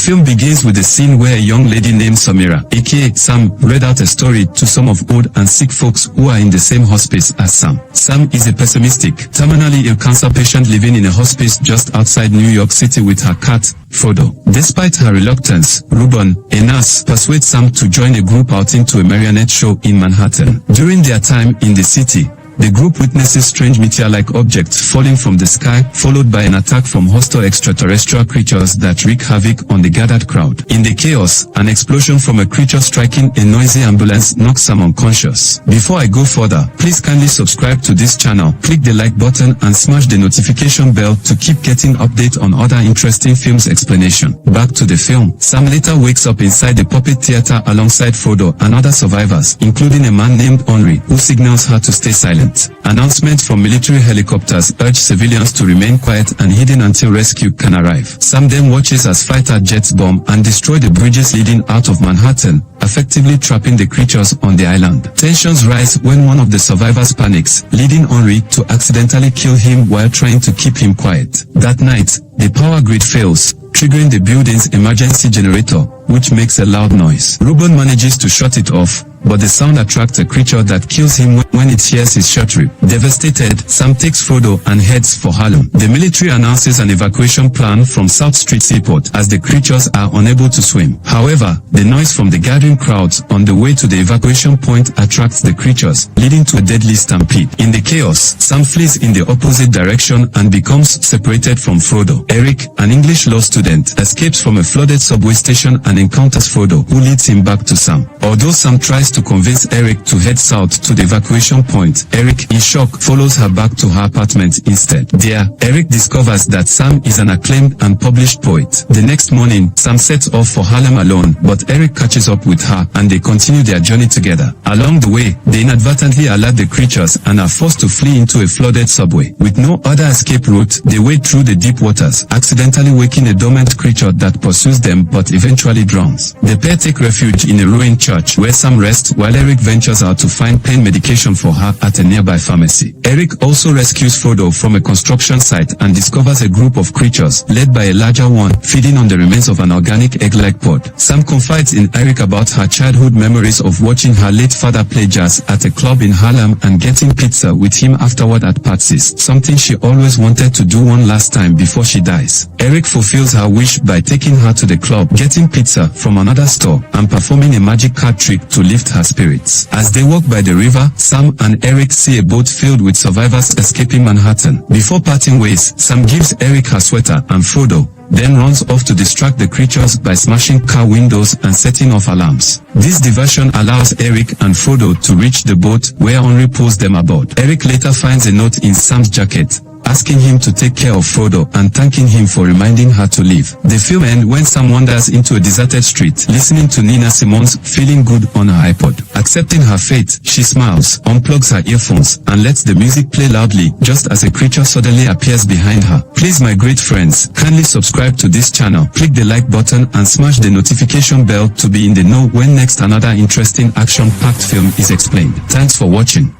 film begins with a scene where a young lady named Samira, aka Sam, read out a story to some of old and sick folks who are in the same hospice as Sam. Sam is a pessimistic, terminally ill cancer patient living in a hospice just outside New York City with her cat, Frodo. Despite her reluctance, Ruben, a nurse, persuades Sam to join a group outing to a marionette show in Manhattan. During their time in the city, the group witnesses strange meteor-like objects falling from the sky, followed by an attack from hostile extraterrestrial creatures that wreak havoc on the gathered crowd. In the chaos, an explosion from a creature striking a noisy ambulance knocks Sam unconscious. Before I go further, please kindly subscribe to this channel, click the like button and smash the notification bell to keep getting updates on other interesting films explanation. Back to the film. Sam later wakes up inside the puppet theater alongside Frodo and other survivors, including a man named Henry, who signals her to stay silent. Announcements from military helicopters urge civilians to remain quiet and hidden until rescue can arrive. Sam then watches as fighter jets bomb and destroy the bridges leading out of Manhattan, effectively trapping the creatures on the island. Tensions rise when one of the survivors panics, leading Henry to accidentally kill him while trying to keep him quiet. That night, the power grid fails, triggering the building's emergency generator, which makes a loud noise. Ruben manages to shut it off, but the sound attracts a creature that kills him when it hears his shot rip. Devastated, Sam takes Frodo and heads for Harlem. The military announces an evacuation plan from South Street Seaport as the creatures are unable to swim. However, the noise from the gathering crowds on the way to the evacuation point attracts the creatures, leading to a deadly stampede. In the chaos, Sam flees in the opposite direction and becomes separated from Frodo. Eric, an English law student, escapes from a flooded subway station and encounters Frodo, who leads him back to Sam. Although Sam tries to convince Eric to head south to the evacuation point, Eric, in shock, follows her back to her apartment instead. There, Eric discovers that Sam is an acclaimed and published poet. The next morning, Sam sets off for Harlem alone, but Eric catches up with her and they continue their journey together. Along the way, they inadvertently alert the creatures and are forced to flee into a flooded subway. With no other escape route, they wade through the deep waters, accidentally waking a dormant creature that pursues them but eventually drowns. The pair take refuge in a ruined church where Sam rests while Eric ventures out to find pain medication for her at a nearby pharmacy. Eric also rescues Frodo from a construction site and discovers a group of creatures, led by a larger one, feeding on the remains of an organic egg-like pod. Sam confides in Eric about her childhood memories of watching her late father play jazz at a club in Harlem and getting pizza with him afterward at Patsy's, something she always wanted to do one last time before she dies. Eric fulfills her wish by taking her to the club, getting pizza from another store, and performing a magic card trick to lift her spirits. As they walk by the river, Sam and Eric see a boat filled with survivors escaping Manhattan. Before parting ways, Sam gives Eric her sweater and Frodo, then runs off to distract the creatures by smashing car windows and setting off alarms. This diversion allows Eric and Frodo to reach the boat where Henry pulls them aboard. Eric later finds a note in Sam's jacket, asking him to take care of Frodo and thanking him for reminding her to leave. The film ends when Sam wanders into a deserted street, listening to Nina Simone's Feeling Good on her iPod. Accepting her fate, she smiles, unplugs her earphones, and lets the music play loudly, just as a creature suddenly appears behind her. Please, my great friends, kindly subscribe to this channel, click the like button and smash the notification bell to be in the know when next another interesting action-packed film is explained. Thanks for watching.